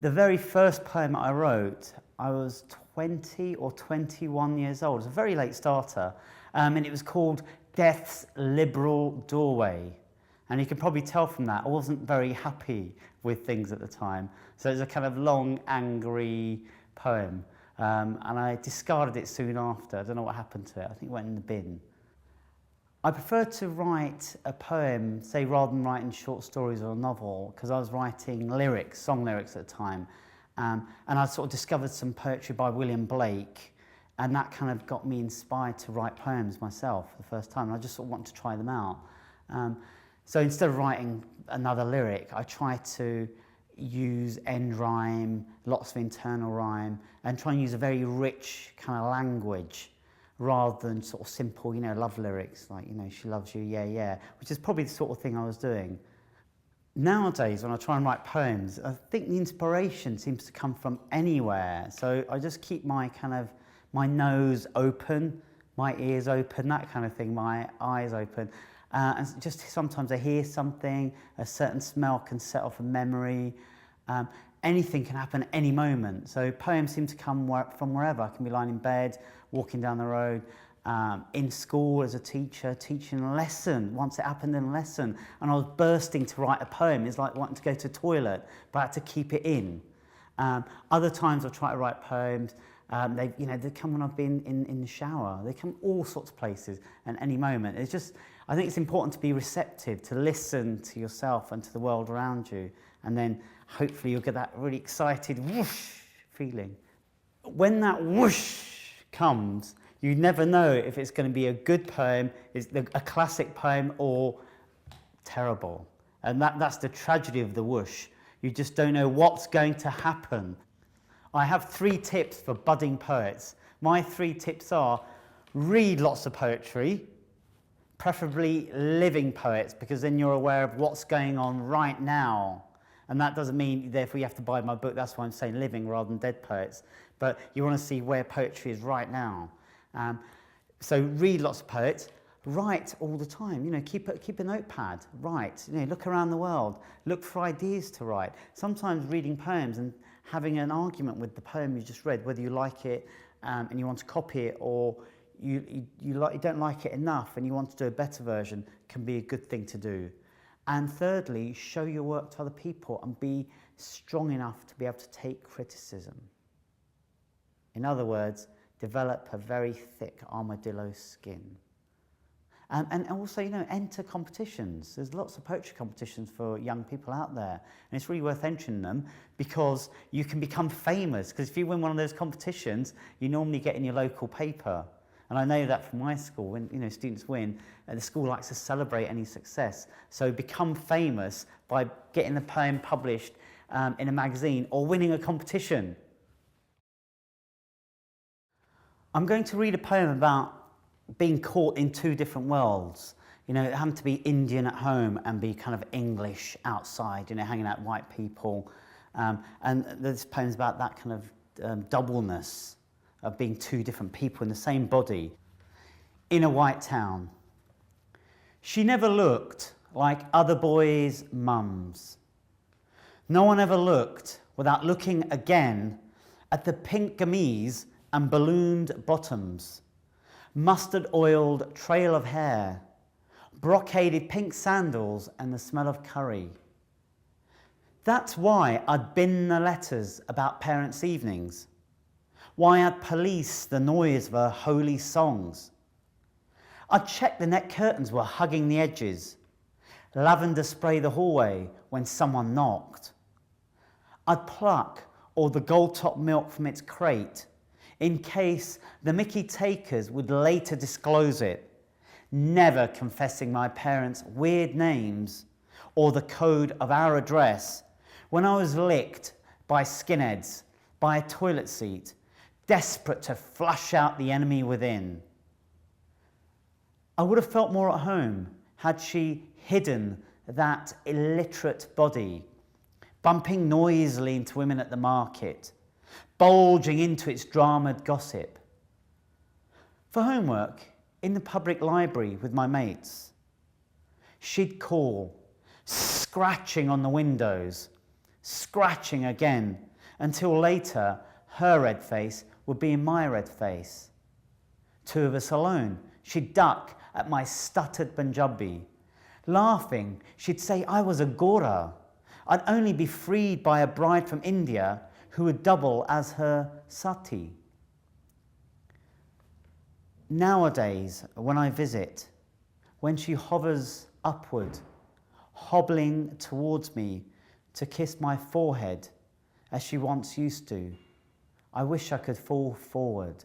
The very first poem I wrote, I was 20 or 21 years old. It was a very late starter, and it was called Death's Liberal Doorway. And you can probably tell from that, I wasn't very happy with things at the time. So it was a kind of long, angry poem. And I discarded it soon after. I don't know what happened to it. I think it went in the bin. I preferred to write a poem, say, rather than writing short stories or a novel, because I was writing lyrics, song lyrics at the time. And I sort of discovered some poetry by William Blake, and that kind of got me inspired to write poems myself for the first time. And I just sort of wanted to try them out. So instead of writing another lyric, I tried to use end rhyme, lots of internal rhyme, and try and use a very rich kind of language, rather than sort of simple, love lyrics like, she loves you, yeah, yeah, which is probably the sort of thing I was doing. Nowadays, when I try and write poems, I think the inspiration seems to come from anywhere. So I just keep my nose open, my ears open, that kind of thing, my eyes open. And just sometimes I hear something, a certain smell can set off a memory. Anything can happen at any moment. So poems seem to come from wherever. I can be lying in bed, walking down the road, in school as a teacher, teaching a lesson. Once it happened in a lesson, and I was bursting to write a poem. It's like wanting to go to the toilet, but I had to keep it in. Other times I try to write poems. They come when I've been in the shower. They come all sorts of places at any moment. It's just, I think it's important to be receptive, to listen to yourself and to the world around you, and then hopefully you'll get that really excited whoosh feeling. When that whoosh comes, you never know if it's going to be a good poem, is a classic poem, or terrible. And that's the tragedy of the whoosh. You just don't know what's going to happen. I have 3 tips for budding poets. My 3 tips are: read lots of poetry, preferably living poets, because then you're aware of what's going on right now. And that doesn't mean, therefore, you have to buy my book. That's why I'm saying living rather than dead poets. But you want to see where poetry is right now. So read lots of poets. Write all the time. Keep a notepad. Write. Look around the world. Look for ideas to write. Sometimes reading poems and having an argument with the poem you just read, whether you like it and you want to copy it, or you don't like it enough and you want to do a better version, can be a good thing to do. And thirdly, show your work to other people and be strong enough to be able to take criticism. In other words, develop a very thick armadillo skin. And also, enter competitions. There's lots of poetry competitions for young people out there. And it's really worth entering them, because you can become famous. Because if you win one of those competitions, you normally get in your local paper. And I know that from my school, when students win, the school likes to celebrate any success. So become famous by getting the poem published in a magazine or winning a competition. I'm going to read a poem about being caught in 2 different worlds. Having to be Indian at home and be kind of English outside, hanging out with white people. And this poem's about that kind of doubleness of being 2 different people in the same body. In a white town. She never looked like other boys' mums. No one ever looked without looking again at the pink gamise and ballooned bottoms, mustard-oiled trail of hair, brocaded pink sandals and the smell of curry. That's why I'd bin the letters about parents' evenings, why I'd police the noise of her holy songs. I'd check the net curtains were hugging the edges, lavender spray the hallway when someone knocked. I'd pluck all the gold-top milk from its crate in case the Mickey takers would later disclose it, never confessing my parents' weird names or the code of our address when I was licked by skinheads, by a toilet seat, desperate to flush out the enemy within. I would have felt more at home had she hidden that illiterate body, bumping noisily into women at the market, bulging into its dramaed gossip. For homework, in the public library with my mates, she'd call, scratching on the windows, scratching again, until later her red face would be in my red face. Two of us alone. She'd duck at my stuttered Punjabi. Laughing, she'd say I was a Gora. I'd only be freed by a bride from India who would double as her sati. Nowadays, when I visit, when she hovers upward, hobbling towards me to kiss my forehead as she once used to, I wish I could fall forward.